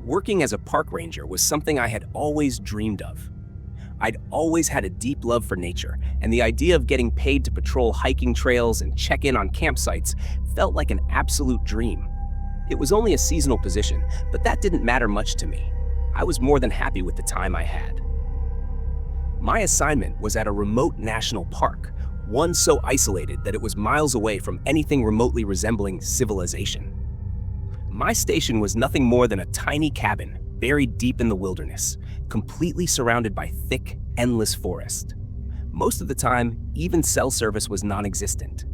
Working as a park ranger was something I had always dreamed of. I'd always had a deep love for nature, and the idea of getting paid to patrol hiking trails and check in on campsites felt like an absolute dream. It was only a seasonal position, but that didn't matter much to me. I was more than happy with the time I had. My assignment was at a remote national park, one so isolated that it was miles away from anything remotely resembling civilization. My station was nothing more than a tiny cabin buried deep in the wilderness, completely surrounded by thick, endless forest. Most of the time, even cell service was non-existent.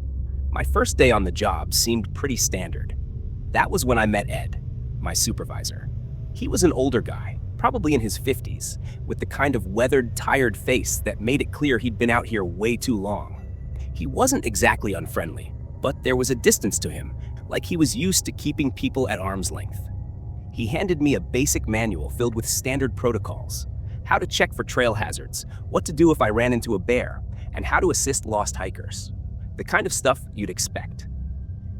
My first day on the job seemed pretty standard. That was when I met Ed, my supervisor. He was an older guy, probably in his 50s, with the kind of weathered, tired face that made it clear he'd been out here way too long. He wasn't exactly unfriendly, but there was a distance to him, like he was used to keeping people at arm's length. He handed me a basic manual filled with standard protocols: how to check for trail hazards, what to do if I ran into a bear, and how to assist lost hikers. The kind of stuff you'd expect.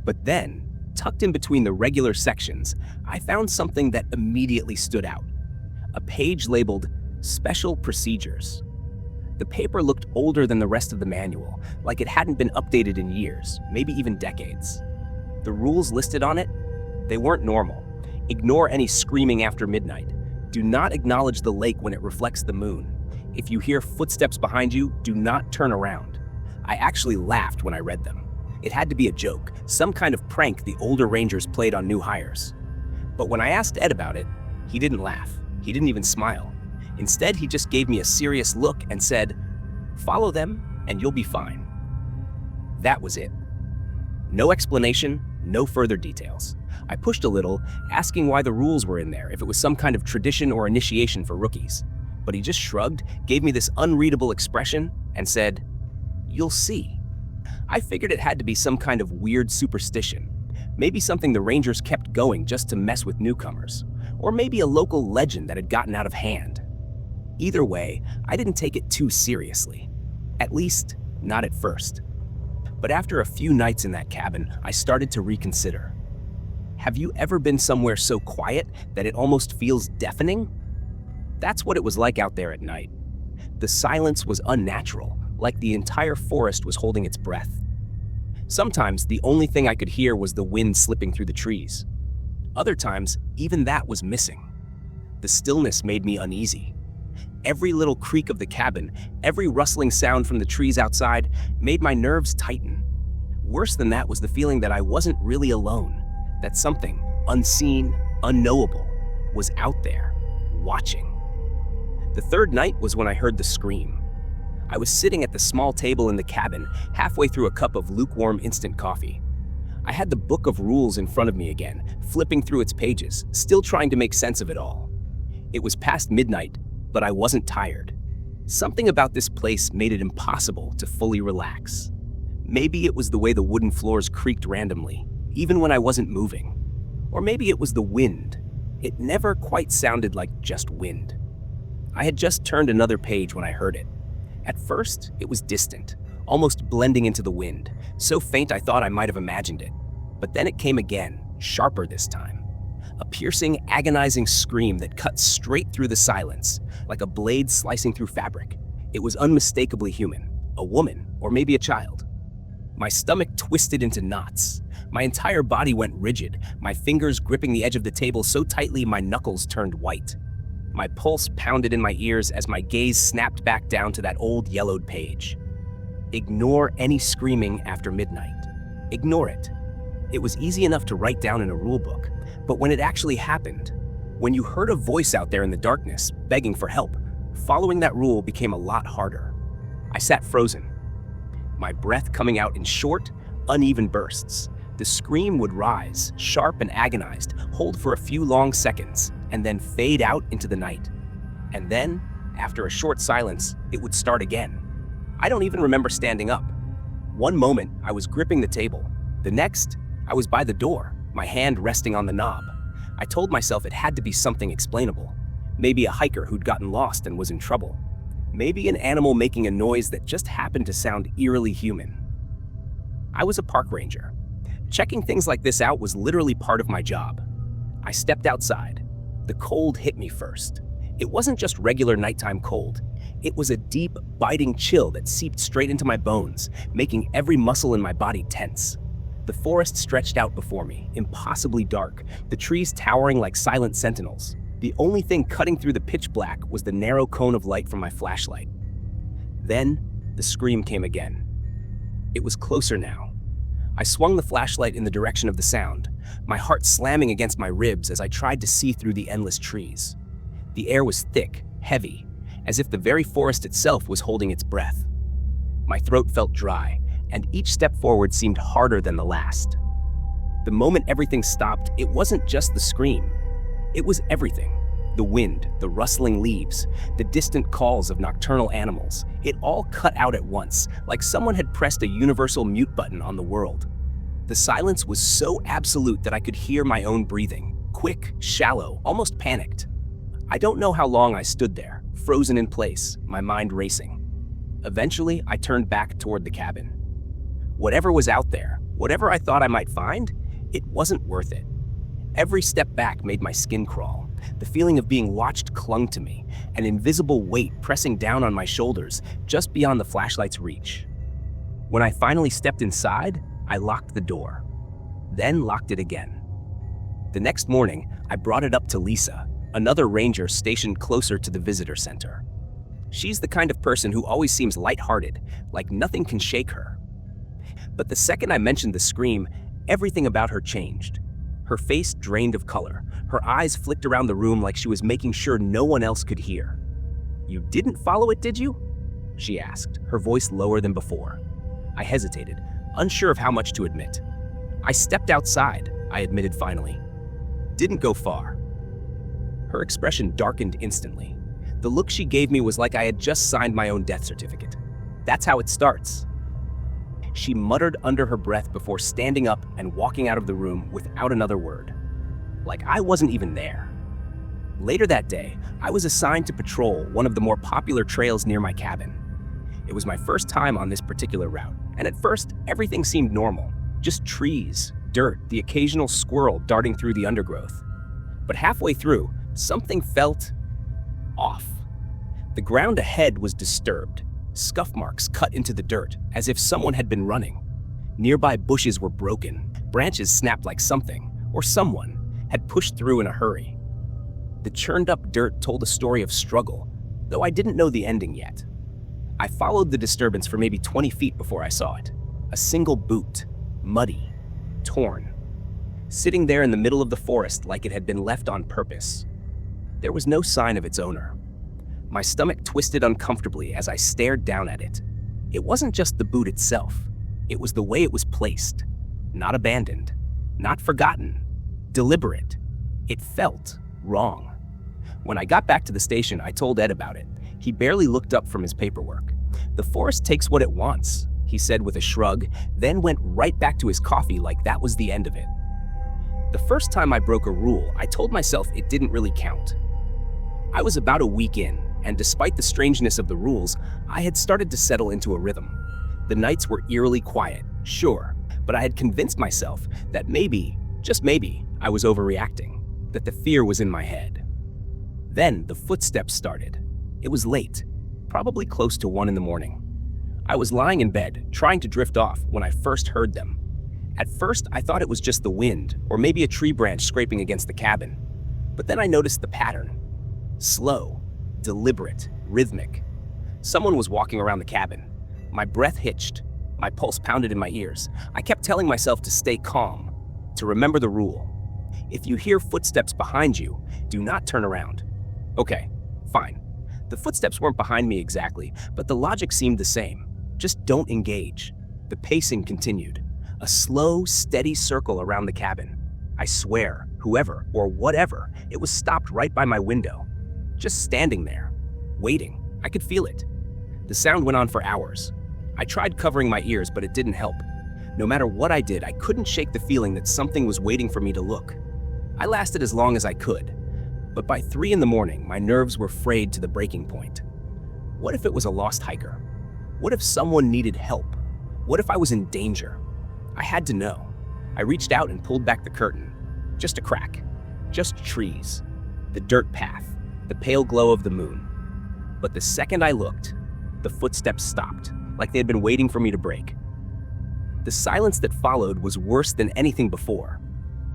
But then, tucked in between the regular sections, I found something that immediately stood out. A page labeled Special Procedures. The paper looked older than the rest of the manual, like it hadn't been updated in years, maybe even decades. The rules listed on it, they weren't normal. Ignore any screaming after midnight. Do not acknowledge the lake when it reflects the moon. If you hear footsteps behind you, do not turn around. I actually laughed when I read them. It had to be a joke, some kind of prank the older rangers played on new hires. But when I asked Ed about it, he didn't laugh. He didn't even smile. Instead, he just gave me a serious look and said, "Follow them and you'll be fine." That was it. No explanation, no further details. I pushed a little, asking why the rules were in there, if it was some kind of tradition or initiation for rookies. But he just shrugged, gave me this unreadable expression, and said, "You'll see." I figured it had to be some kind of weird superstition. Maybe something the Rangers kept going just to mess with newcomers. Or maybe a local legend that had gotten out of hand. Either way, I didn't take it too seriously. At least, not at first. But after a few nights in that cabin, I started to reconsider. Have you ever been somewhere so quiet that it almost feels deafening? That's what it was like out there at night. The silence was unnatural, like the entire forest was holding its breath. Sometimes the only thing I could hear was the wind slipping through the trees. Other times, even that was missing. The stillness made me uneasy. Every little creak of the cabin, every rustling sound from the trees outside, made my nerves tighten. Worse than that was the feeling that I wasn't really alone, that something unseen, unknowable, was out there, watching. The third night was when I heard the scream. I was sitting at the small table in the cabin, halfway through a cup of lukewarm instant coffee. I had the book of rules in front of me again, flipping through its pages, still trying to make sense of it all. It was past midnight, but I wasn't tired. Something about this place made it impossible to fully relax. Maybe it was the way the wooden floors creaked randomly, even when I wasn't moving. Or maybe it was the wind. It never quite sounded like just wind. I had just turned another page when I heard it. At first, it was distant, almost blending into the wind, so faint I thought I might have imagined it. But then it came again, sharper this time. A piercing, agonizing scream that cut straight through the silence, like a blade slicing through fabric. It was unmistakably human, a woman, or maybe a child. My stomach twisted into knots. My entire body went rigid, my fingers gripping the edge of the table so tightly my knuckles turned white. My pulse pounded in my ears as my gaze snapped back down to that old yellowed page. Ignore any screaming after midnight. Ignore it. It was easy enough to write down in a rule book, but when it actually happened, when you heard a voice out there in the darkness begging for help, following that rule became a lot harder. I sat frozen, my breath coming out in short, uneven bursts. The scream would rise, sharp and agonized, hold for a few long seconds, and then fade out into the night. And then, after a short silence, it would start again. I don't even remember standing up. One moment, I was gripping the table. The next, I was by the door, my hand resting on the knob. I told myself it had to be something explainable. Maybe a hiker who'd gotten lost and was in trouble. Maybe an animal making a noise that just happened to sound eerily human. I was a park ranger. Checking things like this out was literally part of my job. I stepped outside. The cold hit me first. It wasn't just regular nighttime cold. It was a deep, biting chill that seeped straight into my bones, making every muscle in my body tense. The forest stretched out before me, impossibly dark, the trees towering like silent sentinels. The only thing cutting through the pitch black was the narrow cone of light from my flashlight. Then, the scream came again. It was closer now. I swung the flashlight in the direction of the sound, my heart slamming against my ribs as I tried to see through the endless trees. The air was thick, heavy, as if the very forest itself was holding its breath. My throat felt dry, and each step forward seemed harder than the last. The moment everything stopped, it wasn't just the scream. It was everything. The wind, the rustling leaves, the distant calls of nocturnal animals. It all cut out at once, like someone had pressed a universal mute button on the world. The silence was so absolute that I could hear my own breathing, quick, shallow, almost panicked. I don't know how long I stood there, frozen in place, my mind racing. Eventually, I turned back toward the cabin. Whatever was out there, whatever I thought I might find, it wasn't worth it. Every step back made my skin crawl. The feeling of being watched clung to me, an invisible weight pressing down on my shoulders just beyond the flashlight's reach. When I finally stepped inside, I locked the door, then locked it again. The next morning, I brought it up to Lisa, another ranger stationed closer to the visitor center. She's the kind of person who always seems lighthearted, like nothing can shake her. But the second I mentioned the scream, everything about her changed. Her face drained of color. Her eyes flicked around the room like she was making sure no one else could hear. "You didn't follow it, did you?" she asked, her voice lower than before. I hesitated, unsure of how much to admit. "I stepped outside," I admitted finally. "Didn't go far." Her expression darkened instantly. The look she gave me was like I had just signed my own death certificate. "That's how it starts." She muttered under her breath before standing up and walking out of the room without another word. Like I wasn't even there. Later that day, I was assigned to patrol one of the more popular trails near my cabin. It was my first time on this particular route, and at first, everything seemed normal. Just trees, dirt, the occasional squirrel darting through the undergrowth. But halfway through, something felt off. The ground ahead was disturbed. Scuff marks cut into the dirt, as if someone had been running. Nearby bushes were broken, branches snapped like something, or someone, had pushed through in a hurry. The churned-up dirt told a story of struggle, though I didn't know the ending yet. I followed the disturbance for maybe 20 feet before I saw it. A single boot, muddy, torn, sitting there in the middle of the forest like it had been left on purpose. There was no sign of its owner. My stomach twisted uncomfortably as I stared down at it. It wasn't just the boot itself. It was the way it was placed. Not abandoned. Not forgotten. Deliberate. It felt wrong. When I got back to the station, I told Ed about it. He barely looked up from his paperwork. "The forest takes what it wants," he said with a shrug, then went right back to his coffee like that was the end of it. The first time I broke a rule, I told myself it didn't really count. I was about a week in, and despite the strangeness of the rules, I had started to settle into a rhythm. The nights were eerily quiet, sure, but I had convinced myself that maybe, just maybe, I was overreacting, that the fear was in my head. Then the footsteps started. It was late, probably close to 1 a.m. I was lying in bed, trying to drift off when I first heard them. At first, I thought it was just the wind, or maybe a tree branch scraping against the cabin. But then I noticed the pattern. Slow, deliberate, rhythmic. Someone was walking around the cabin. My breath hitched. My pulse pounded in my ears. I kept telling myself to stay calm, to remember the rule. If you hear footsteps behind you, do not turn around. Okay, fine. The footsteps weren't behind me exactly, but the logic seemed the same. Just don't engage. The pacing continued. A slow, steady circle around the cabin. I swear, whoever or whatever, it was stopped right by my window. Just standing there, waiting. I could feel it. The sound went on for hours. I tried covering my ears, but it didn't help. No matter what I did, I couldn't shake the feeling that something was waiting for me to look. I lasted as long as I could, but by 3 a.m, my nerves were frayed to the breaking point. What if it was a lost hiker? What if someone needed help? What if I was in danger? I had to know. I reached out and pulled back the curtain. Just a crack. Just trees. the dirt path, the pale glow of the moon. But the second I looked, the footsteps stopped, like they had been waiting for me to break. The silence that followed was worse than anything before.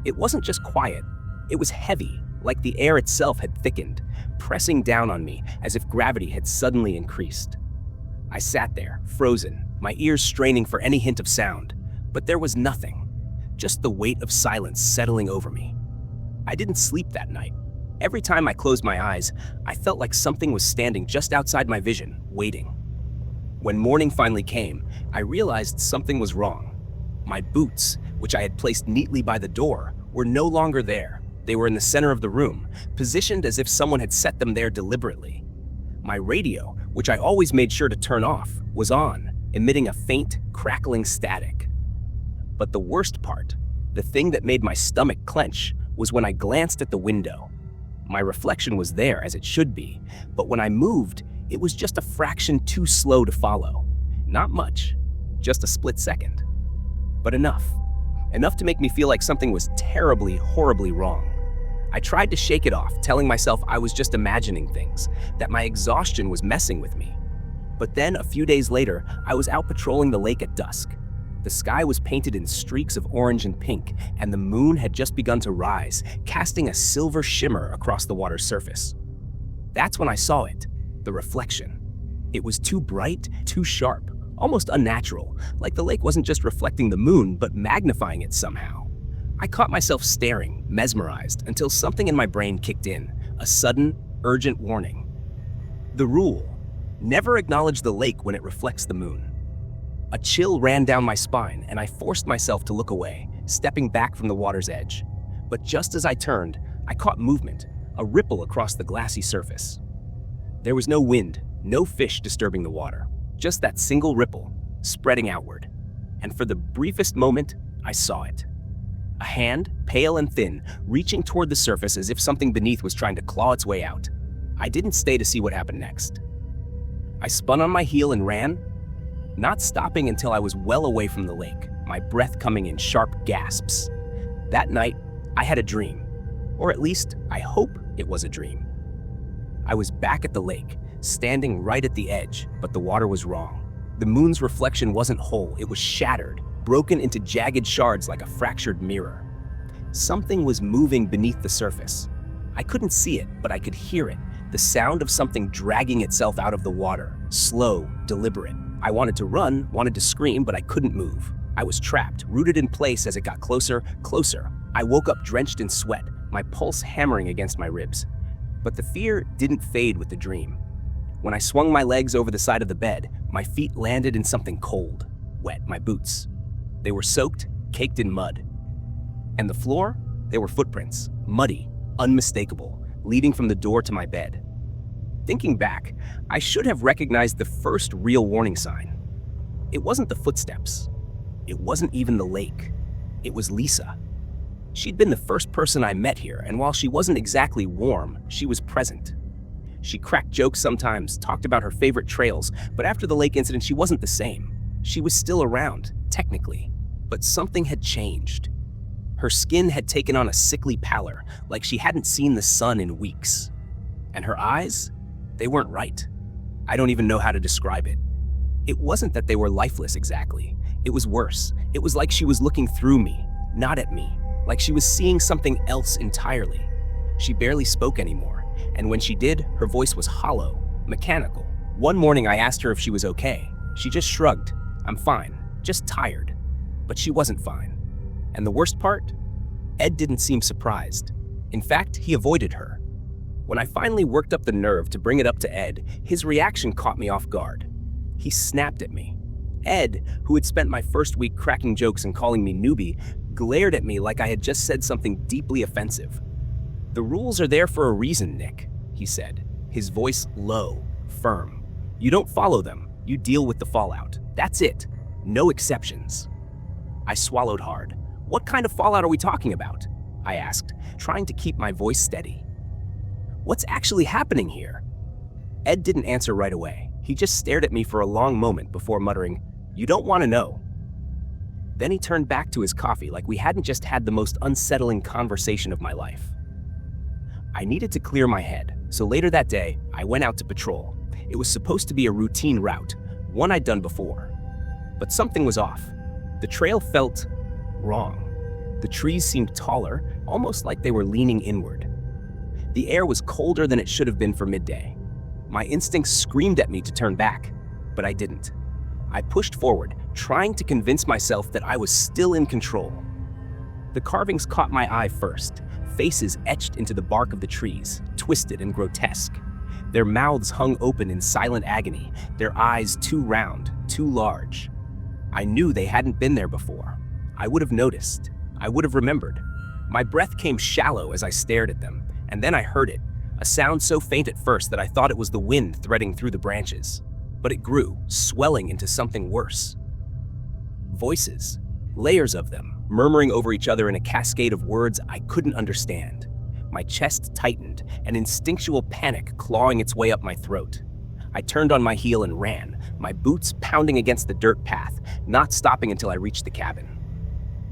It wasn't just quiet, it was heavy, like the air itself had thickened, pressing down on me as if gravity had suddenly increased. I sat there, frozen, my ears straining for any hint of sound, but there was nothing, just the weight of silence settling over me. I didn't sleep that night. Every time I closed my eyes, I felt like something was standing just outside my vision, waiting. When morning finally came, I realized something was wrong. My boots, which I had placed neatly by the door, were no longer there. They were in the center of the room, positioned as if someone had set them there deliberately. My radio, which I always made sure to turn off, was on, emitting a faint, crackling static. But the worst part, the thing that made my stomach clench, was when I glanced at the window. My reflection was there as it should be, but when I moved, it was just a fraction too slow to follow. Not much, just a split second. But enough. Enough to make me feel like something was terribly, horribly wrong. I tried to shake it off, telling myself I was just imagining things, that my exhaustion was messing with me. But then, a few days later, I was out patrolling the lake at dusk. The sky was painted in streaks of orange and pink, and the moon had just begun to rise, casting a silver shimmer across the water's surface. That's when I saw it, the reflection. It was too bright, too sharp, almost unnatural, like the lake wasn't just reflecting the moon, but magnifying it somehow. I caught myself staring, mesmerized, until something in my brain kicked in, a sudden, urgent warning. The rule: never acknowledge the lake when it reflects the moon. A chill ran down my spine, and I forced myself to look away, stepping back from the water's edge. But just as I turned, I caught movement, a ripple across the glassy surface. There was no wind, no fish disturbing the water, just that single ripple, spreading outward. And for the briefest moment, I saw it. A hand, pale and thin, reaching toward the surface as if something beneath was trying to claw its way out. I didn't stay to see what happened next. I spun on my heel and ran, not stopping until I was well away from the lake, my breath coming in sharp gasps. That night, I had a dream. Or at least, I hope it was a dream. I was back at the lake, standing right at the edge, but the water was wrong. The moon's reflection wasn't whole, it was shattered, broken into jagged shards like a fractured mirror. Something was moving beneath the surface. I couldn't see it, but I could hear it, the sound of something dragging itself out of the water, slow, deliberate. I wanted to run, wanted to scream, but I couldn't move. I was trapped, rooted in place as it got closer, closer. I woke up drenched in sweat, my pulse hammering against my ribs. But the fear didn't fade with the dream. When I swung my legs over the side of the bed, my feet landed in something cold, wet, my boots. They were soaked, caked in mud. And the floor? They were footprints, muddy, unmistakable, leading from the door to my bed. Thinking back, I should have recognized the first real warning sign. It wasn't the footsteps. It wasn't even the lake. It was Lisa. She'd been the first person I met here, and while she wasn't exactly warm, she was present. She cracked jokes sometimes, talked about her favorite trails, but after the lake incident, she wasn't the same. She was still around, technically, but something had changed. Her skin had taken on a sickly pallor, like she hadn't seen the sun in weeks. And her eyes? They weren't right. I don't even know how to describe it. It wasn't that they were lifeless exactly. It was worse. It was like she was looking through me, not at me, like she was seeing something else entirely. She barely spoke anymore, and when she did, her voice was hollow, mechanical. One morning I asked her if she was okay. She just shrugged. I'm fine, just tired. But she wasn't fine. And the worst part? Ed didn't seem surprised. In fact, he avoided her. When I finally worked up the nerve to bring it up to Ed, his reaction caught me off guard. He snapped at me. Ed, who had spent my first week cracking jokes and calling me newbie, glared at me like I had just said something deeply offensive. "The rules are there for a reason, Nick," he said, his voice low, firm. "You don't follow them, you deal with the fallout. That's it. No exceptions." I swallowed hard. "What kind of fallout are we talking about?" I asked, trying to keep my voice steady. "What's actually happening here?" Ed didn't answer right away. He just stared at me for a long moment before muttering, "You don't want to know." Then he turned back to his coffee like we hadn't just had the most unsettling conversation of my life. I needed to clear my head, so later that day, I went out to patrol. It was supposed to be a routine route, one I'd done before. But something was off. The trail felt wrong. The trees seemed taller, almost like they were leaning inward. The air was colder than it should have been for midday. My instincts screamed at me to turn back, but I didn't. I pushed forward, trying to convince myself that I was still in control. The carvings caught my eye first, faces etched into the bark of the trees, twisted and grotesque. Their mouths hung open in silent agony, their eyes too round, too large. I knew they hadn't been there before. I would have noticed. I would have remembered. My breath came shallow as I stared at them, and then I heard it, a sound so faint at first that I thought it was the wind threading through the branches. But it grew, swelling into something worse. Voices, layers of them, murmuring over each other in a cascade of words I couldn't understand. My chest tightened, an instinctual panic clawing its way up my throat. I turned on my heel and ran, my boots pounding against the dirt path, not stopping until I reached the cabin.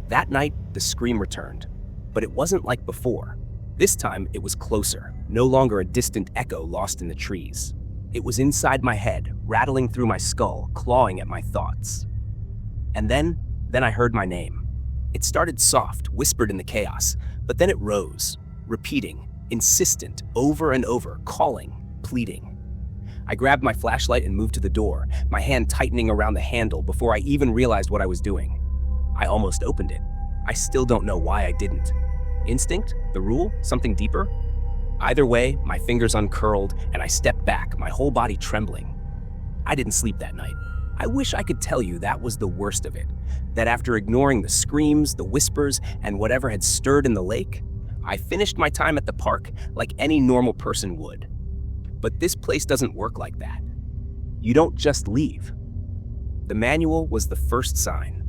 That night, the scream returned, but it wasn't like before. This time, it was closer, no longer a distant echo lost in the trees. It was inside my head, rattling through my skull, clawing at my thoughts. And then I heard my name. It started soft, whispered in the chaos, but then it rose, repeating, insistent, over and over, calling, pleading. I grabbed my flashlight and moved to the door, my hand tightening around the handle before I even realized what I was doing. I almost opened it. I still don't know why I didn't. Instinct? The rule? Something deeper? Either way, my fingers uncurled and I stepped back, my whole body trembling. I didn't sleep that night. I wish I could tell you that was the worst of it, that after ignoring the screams, the whispers, and whatever had stirred in the lake, I finished my time at the park like any normal person would. But this place doesn't work like that. You don't just leave. The manual was the first sign.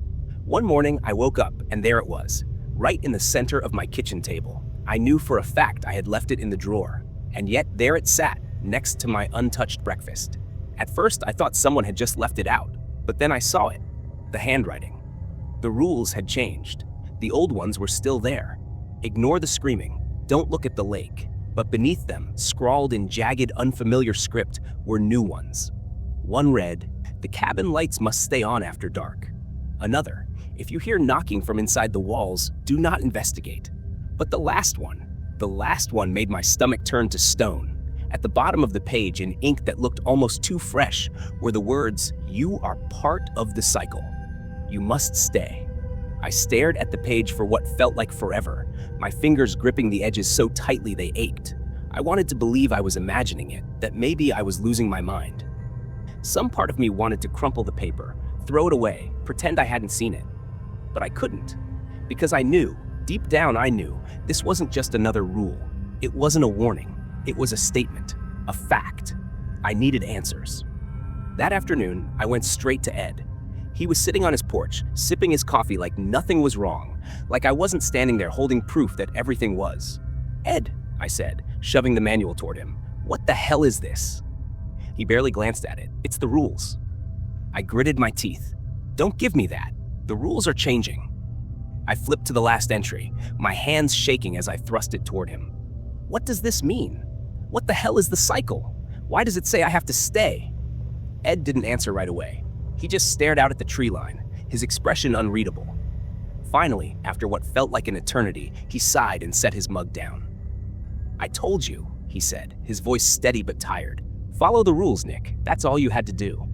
One morning, I woke up and there it was, right in the center of my kitchen table. I knew for a fact I had left it in the drawer, and yet there it sat, next to my untouched breakfast. At first, I thought someone had just left it out, but then I saw it, the handwriting. The rules had changed. The old ones were still there. Ignore the screaming, don't look at the lake. But beneath them, scrawled in jagged, unfamiliar script, were new ones. One read, "The cabin lights must stay on after dark." Another, "If you hear knocking from inside the walls, do not investigate." But the last one made my stomach turn to stone. At the bottom of the page, in ink that looked almost too fresh, were the words, "You are part of the cycle. You must stay." I stared at the page for what felt like forever, my fingers gripping the edges so tightly they ached. I wanted to believe I was imagining it, that maybe I was losing my mind. Some part of me wanted to crumple the paper, throw it away, pretend I hadn't seen it. But I couldn't, because I knew, deep down I knew, this wasn't just another rule. It wasn't a warning. It was a statement, a fact. I needed answers. That afternoon, I went straight to Ed. He was sitting on his porch, sipping his coffee like nothing was wrong, like I wasn't standing there holding proof that everything was. "Ed," I said, shoving the manual toward him, "what the hell is this?" He barely glanced at it. "It's the rules." I gritted my teeth. "Don't give me that. The rules are changing." I flipped to the last entry, my hands shaking as I thrust it toward him. "What does this mean? What the hell is the cycle? Why does it say I have to stay?" Ed didn't answer right away. He just stared out at the tree line, his expression unreadable. Finally, after what felt like an eternity, he sighed and set his mug down. "I told you," he said, his voice steady but tired. "Follow the rules, Nick. That's all you had to do."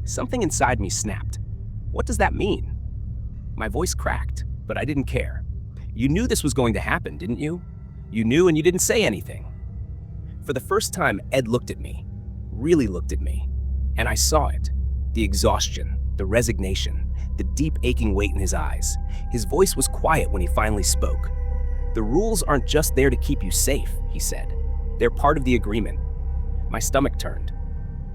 Something inside me snapped. "What does that mean?" My voice cracked, but I didn't care. "You knew this was going to happen, didn't you? You knew and you didn't say anything." For the first time, Ed looked at me, really looked at me, and I saw it. The exhaustion, the resignation, the deep aching weight in his eyes. His voice was quiet when he finally spoke. "The rules aren't just there to keep you safe," he said. "They're part of the agreement." My stomach turned.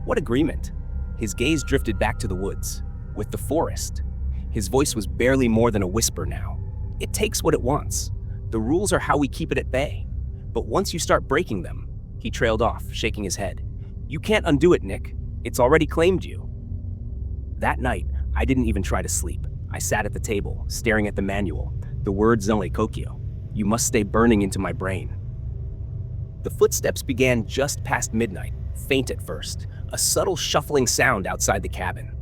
"What agreement?" His gaze drifted back to the woods, with the forest. His voice was barely more than a whisper now. "It takes what it wants. The rules are how we keep it at bay. But once you start breaking them," he trailed off, shaking his head, "you can't undo it, Nick. It's already claimed you." That night, I didn't even try to sleep. I sat at the table, staring at the manual, the words "Zonle Kokyo." You must stay burning into my brain. The footsteps began just past midnight, faint at first, a subtle shuffling sound outside the cabin.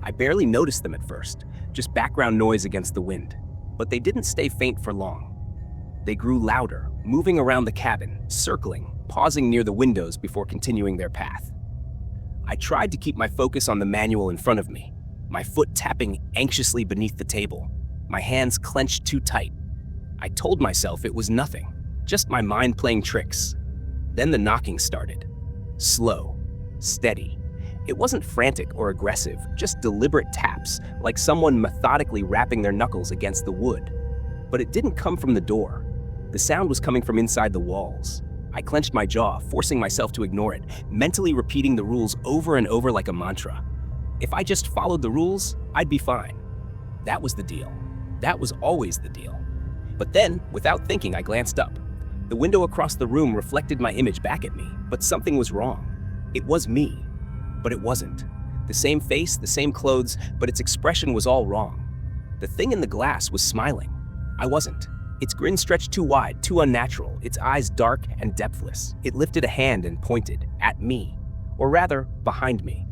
I barely noticed them at first, just background noise against the wind. But they didn't stay faint for long. They grew louder, moving around the cabin, circling, pausing near the windows before continuing their path. I tried to keep my focus on the manual in front of me, my foot tapping anxiously beneath the table, my hands clenched too tight. I told myself it was nothing, just my mind playing tricks. Then the knocking started. Slow, steady. It wasn't frantic or aggressive, just deliberate taps, like someone methodically rapping their knuckles against the wood. But it didn't come from the door. The sound was coming from inside the walls. I clenched my jaw, forcing myself to ignore it, mentally repeating the rules over and over like a mantra. If I just followed the rules, I'd be fine. That was the deal. That was always the deal. But then, without thinking, I glanced up. The window across the room reflected my image back at me, but something was wrong. It was me. But it wasn't. The same face, the same clothes, but its expression was all wrong. The thing in the glass was smiling. I wasn't. Its grin stretched too wide, too unnatural, its eyes dark and depthless. It lifted a hand and pointed at me, or rather, behind me.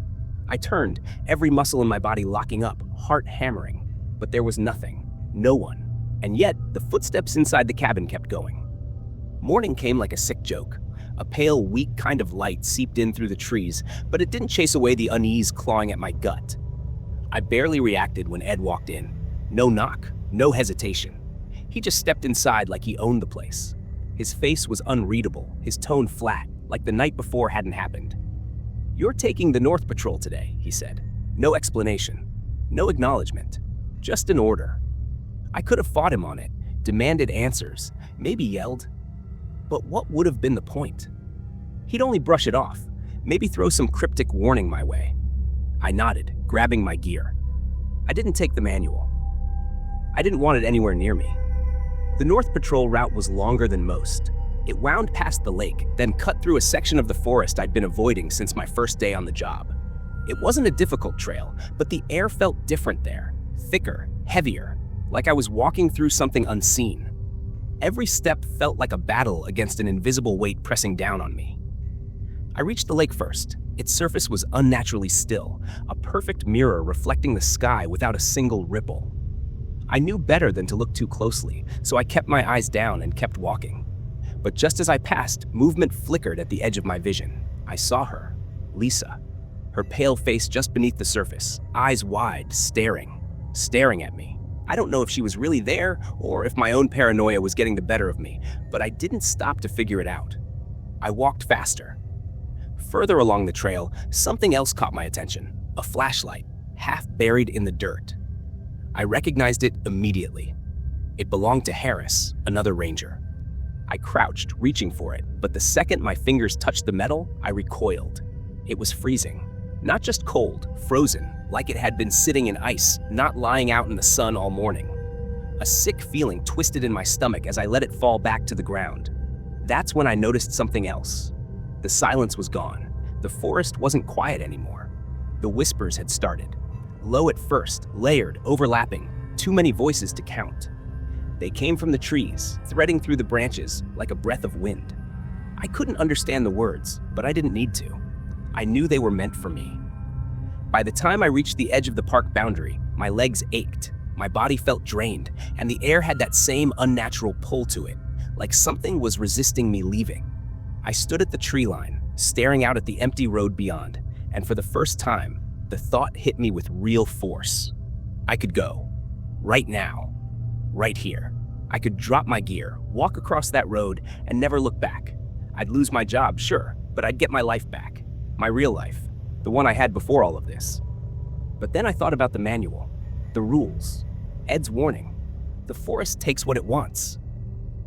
I turned, every muscle in my body locking up, heart hammering. But there was nothing, no one. And yet, the footsteps inside the cabin kept going. Morning came like a sick joke. A pale, weak kind of light seeped in through the trees, but it didn't chase away the unease clawing at my gut. I barely reacted when Ed walked in. No knock, no hesitation. He just stepped inside like he owned the place. His face was unreadable, his tone flat, like the night before hadn't happened. "You're taking the North Patrol today," he said. No explanation, no acknowledgement, just an order. I could have fought him on it, demanded answers, maybe yelled. But what would have been the point? He'd only brush it off, maybe throw some cryptic warning my way. I nodded, grabbing my gear. I didn't take the manual. I didn't want it anywhere near me. The North Patrol route was longer than most. It wound past the lake, then cut through a section of the forest I'd been avoiding since my first day on the job. It wasn't a difficult trail, but the air felt different there, thicker, heavier, like I was walking through something unseen. Every step felt like a battle against an invisible weight pressing down on me. I reached the lake first. Its surface was unnaturally still, a perfect mirror reflecting the sky without a single ripple. I knew better than to look too closely, so I kept my eyes down and kept walking. But just as I passed, movement flickered at the edge of my vision. I saw her, Lisa, her pale face just beneath the surface, eyes wide, staring at me. I don't know if she was really there or if my own paranoia was getting the better of me, but I didn't stop to figure it out. I walked faster. Further along the trail, something else caught my attention, a flashlight, half buried in the dirt. I recognized it immediately. It belonged to Harris, another ranger. I crouched, reaching for it, but the second my fingers touched the metal, I recoiled. It was freezing. Not just cold, frozen, like it had been sitting in ice, not lying out in the sun all morning. A sick feeling twisted in my stomach as I let it fall back to the ground. That's when I noticed something else. The silence was gone. The forest wasn't quiet anymore. The whispers had started. Low at first, layered, overlapping, too many voices to count. They came from the trees, threading through the branches like a breath of wind. I couldn't understand the words, but I didn't need to. I knew they were meant for me. By the time I reached the edge of the park boundary, my legs ached, my body felt drained, and the air had that same unnatural pull to it, like something was resisting me leaving. I stood at the tree line, staring out at the empty road beyond, and for the first time, the thought hit me with real force. I could go. Right now. Right here. I could drop my gear, walk across that road, and never look back. I'd lose my job, sure, but I'd get my life back. My real life. The one I had before all of this. But then I thought about the manual, the rules, Ed's warning. The forest takes what it wants.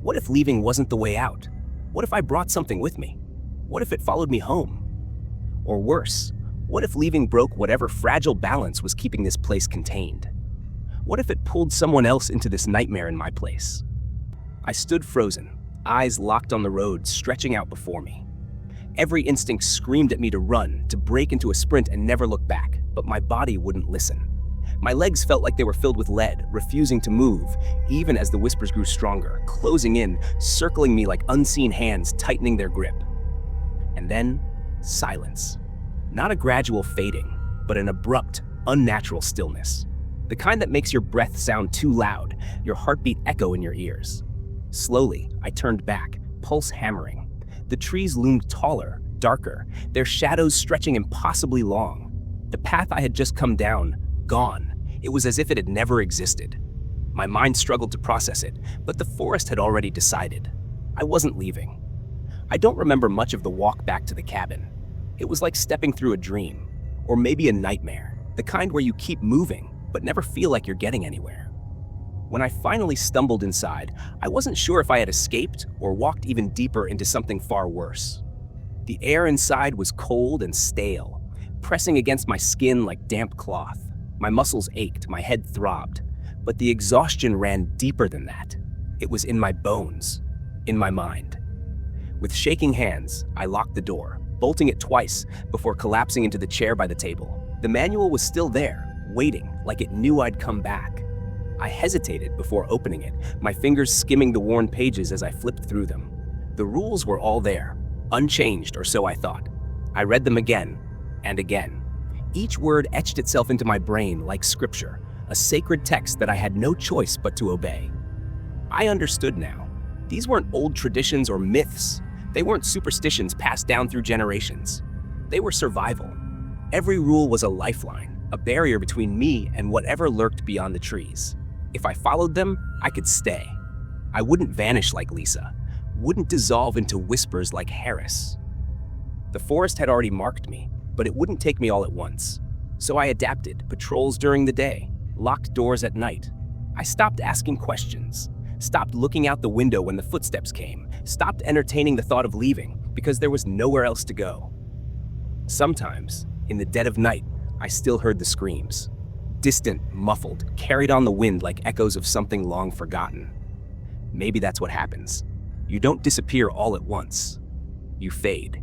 What if leaving wasn't the way out? What if I brought something with me? What if it followed me home? Or worse, what if leaving broke whatever fragile balance was keeping this place contained? What if it pulled someone else into this nightmare in my place? I stood frozen, eyes locked on the road stretching out before me. Every instinct screamed at me to run, to break into a sprint and never look back, but my body wouldn't listen. My legs felt like they were filled with lead, refusing to move, even as the whispers grew stronger, closing in, circling me like unseen hands tightening their grip. And then, silence. Not a gradual fading, but an abrupt, unnatural stillness. The kind that makes your breath sound too loud, your heartbeat echo in your ears. Slowly, I turned back, pulse hammering. The trees loomed taller, darker, their shadows stretching impossibly long. The path I had just come down, gone. It was as if it had never existed. My mind struggled to process it, but the forest had already decided. I wasn't leaving. I don't remember much of the walk back to the cabin. It was like stepping through a dream, or maybe a nightmare, the kind where you keep moving, but never feel like you're getting anywhere. When I finally stumbled inside, I wasn't sure if I had escaped or walked even deeper into something far worse. The air inside was cold and stale, pressing against my skin like damp cloth. My muscles ached, my head throbbed, but the exhaustion ran deeper than that. It was in my bones, in my mind. With shaking hands, I locked the door, bolting it twice before collapsing into the chair by the table. The manual was still there, waiting, like it knew I'd come back. I hesitated before opening it, my fingers skimming the worn pages as I flipped through them. The rules were all there, unchanged, or so I thought. I read them again and again. Each word etched itself into my brain like scripture, a sacred text that I had no choice but to obey. I understood now. These weren't old traditions or myths. They weren't superstitions passed down through generations. They were survival. Every rule was a lifeline, a barrier between me and whatever lurked beyond the trees. If I followed them, I could stay. I wouldn't vanish like Lisa, wouldn't dissolve into whispers like Harris. The forest had already marked me, but it wouldn't take me all at once. So I adapted, patrols during the day, locked doors at night. I stopped asking questions, stopped looking out the window when the footsteps came, stopped entertaining the thought of leaving because there was nowhere else to go. Sometimes, in the dead of night, I still heard the screams. Distant, muffled, carried on the wind like echoes of something long forgotten. Maybe that's what happens. You don't disappear all at once. You fade.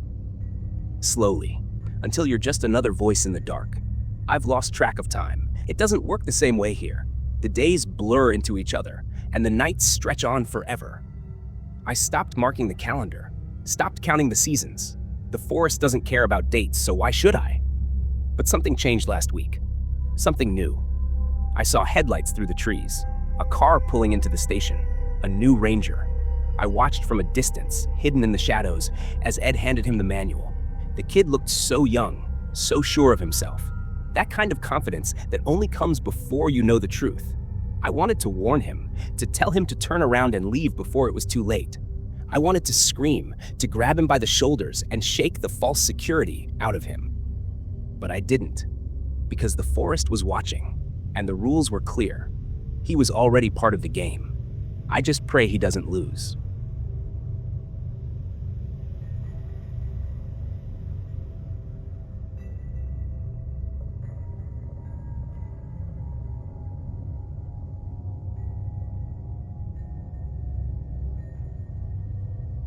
Slowly, until you're just another voice in the dark. I've lost track of time. It doesn't work the same way here. The days blur into each other, and the nights stretch on forever. I stopped marking the calendar, stopped counting the seasons. The forest doesn't care about dates, so why should I? But something changed last week. Something new. I saw headlights through the trees, a car pulling into the station, a new ranger. I watched from a distance, hidden in the shadows, as Ed handed him the manual. The kid looked so young, so sure of himself. That kind of confidence that only comes before you know the truth. I wanted to warn him, to tell him to turn around and leave before it was too late. I wanted to scream, to grab him by the shoulders and shake the false security out of him. But I didn't, because the forest was watching, and the rules were clear. He was already part of the game. I just pray he doesn't lose.